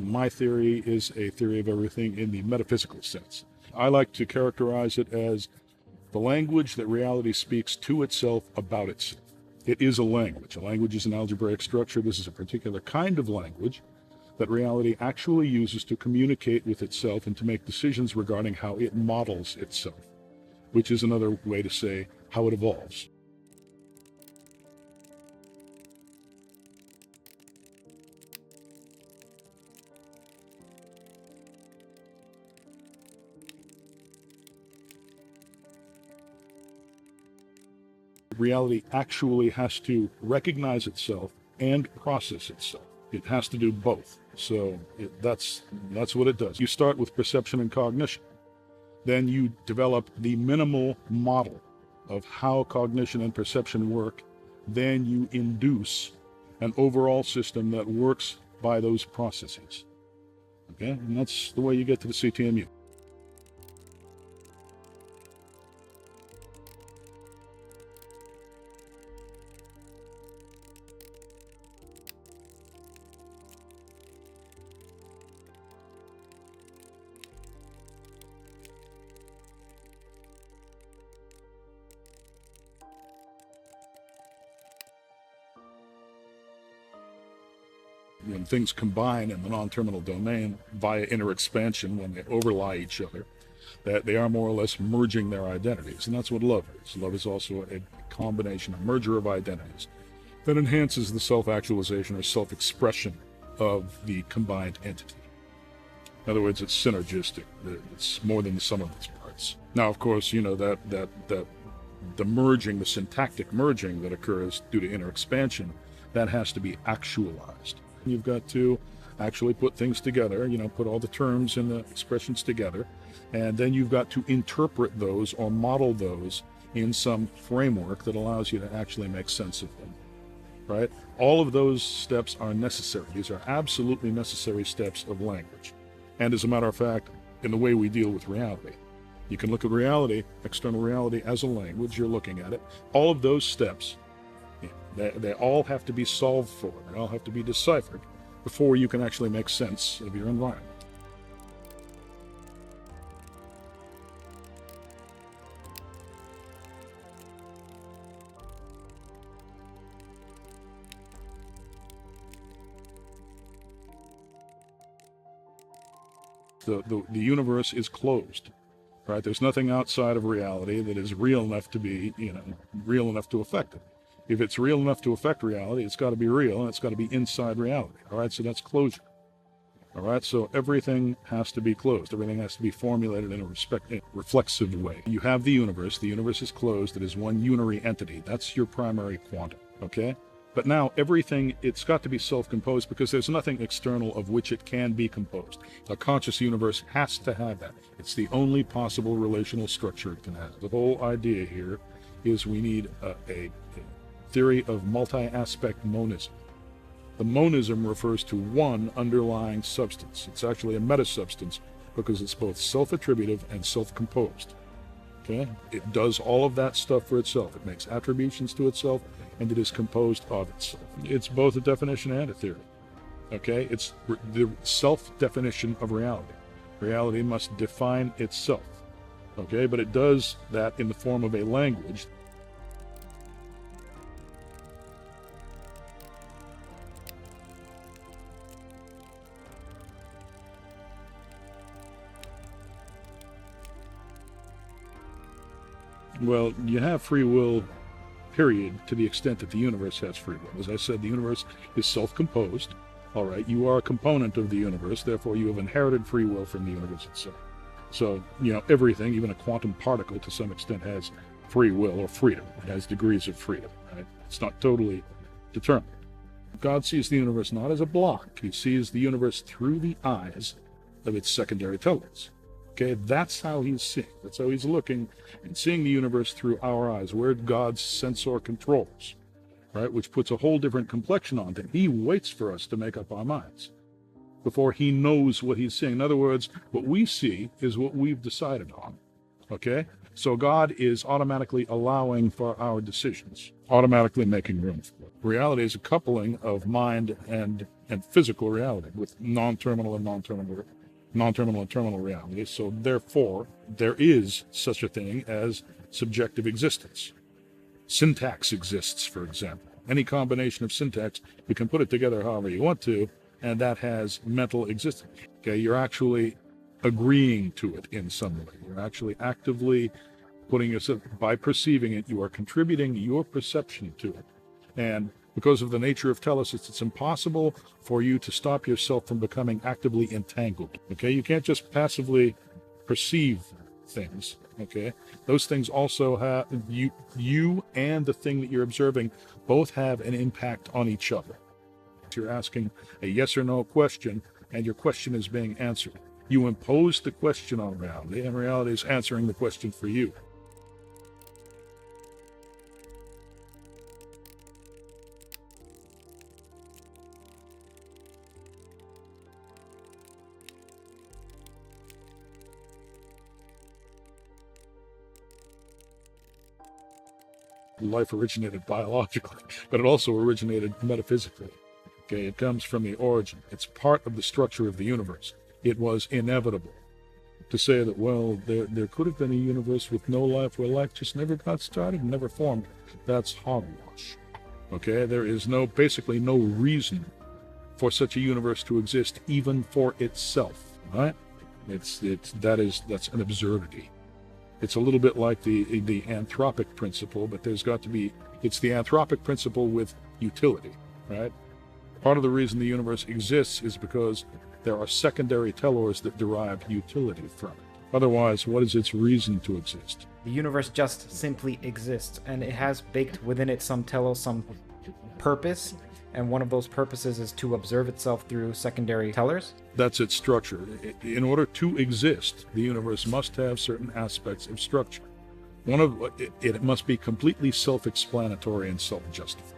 my theory is a theory of everything in the metaphysical sense. I like to characterize it as the language that reality speaks to itself about itself. It is a language. A language is an algebraic structure. This is a particular kind of language that reality actually uses to communicate with itself and to make decisions regarding how it models itself, which is another way to say how it evolves. Reality actually has to recognize itself and process itself. It has to do both. So that's what it does. You start with perception and cognition. Then you develop the minimal model of how cognition and perception work. Then you induce an overall system that works by those processes. Okay? And that's the way you get to the CTMU. When things combine in the non-terminal domain via inner expansion, when they overlie each other, that they are more or less merging their identities. And that's what love is. Love is also a combination, a merger of identities that enhances the self-actualization or self-expression of the combined entity. In other words, it's synergistic. It's more than the sum of its parts. Now, of course, you know that the merging, the syntactic merging that occurs due to inner expansion, that has to be actualized. You've got to actually put things together, put all the terms and the expressions together, and then you've got to interpret those or model those in some framework that allows you to actually make sense of them, right? All of those steps are necessary. These are absolutely necessary steps of language. And as a matter of fact, in the way we deal with reality, you can look at reality, external reality, as a language. You're looking at it. All of those steps, they all have to be solved for. They all have to be deciphered before you can actually make sense of your environment. The universe is closed, right? There's nothing outside of reality that is real enough to be, real enough to affect it. If it's real enough to affect reality, it's got to be real, and it's got to be inside reality. All right, so that's closure. All right, so everything has to be closed. Everything has to be formulated in a reflexive way. You have the universe. The universe is closed. It is one unary entity. That's your primary quantum, okay? But now everything, it's got to be self-composed because there's nothing external of which it can be composed. A conscious universe has to have that. It's the only possible relational structure it can have. The whole idea here is we need a theory of multi-aspect monism. The monism refers to one underlying substance. It's actually a meta-substance because it's both self-attributive and self-composed. Okay? It does all of that stuff for itself. It makes attributions to itself, and it is composed of itself. It's both a definition and a theory. Okay? It's the self-definition of reality. Reality must define itself. Okay? But it does that in the form of a language. Well, you have free will, period, to the extent that the universe has free will. As I said, the universe is self-composed. All right, you are a component of the universe, therefore you have inherited free will from the universe itself. So, everything, even a quantum particle to some extent, has free will or freedom. It has degrees of freedom, right? It's not totally determined. God sees the universe not as a block. He sees the universe through the eyes of its secondary intelligence. Okay, that's how he's seeing. That's how he's looking and seeing the universe through our eyes. We're God's sensor controls, right? Which puts a whole different complexion on things. He waits for us to make up our minds before he knows what he's seeing. In other words, what we see is what we've decided on. Okay? So God is automatically allowing for our decisions, automatically making room for it. Reality is a coupling of mind and and physical reality with non-terminal and terminal reality. So therefore, there is such a thing as subjective existence. Syntax exists, for example. Any combination of syntax, you can put it together however you want to, and that has mental existence. Okay, you're actually agreeing to it in some way. You're actually actively putting yourself, by perceiving it, you are contributing your perception to it. And because of the nature of telesis, it's impossible for you to stop yourself from becoming actively entangled. Okay, you can't just passively perceive things. Okay, those things also have, you and the thing that you're observing both have an impact on each other. You're asking a yes or no question, and your question is being answered. You impose the question on reality, and reality is answering the question for you. Life originated biologically, but it also originated metaphysically. Okay, it comes from the origin. It's part of the structure of the universe. It was inevitable. To say that, well, there could have been a universe with no life where life just never got started and never formed, that's hogwash. Okay, there is basically no reason for such a universe to exist, even for itself. Right? That's an absurdity. It's a little bit like the anthropic principle, but it's the anthropic principle with utility, right? Part of the reason the universe exists is because there are secondary tellers that derive utility from it. Otherwise, what is its reason to exist? The universe just simply exists, and it has baked within it some telos, some purpose, and one of those purposes is to observe itself through secondary tellers. That's its structure. In order to exist, the universe must have certain aspects of structure. It must be completely self-explanatory and self-justifying.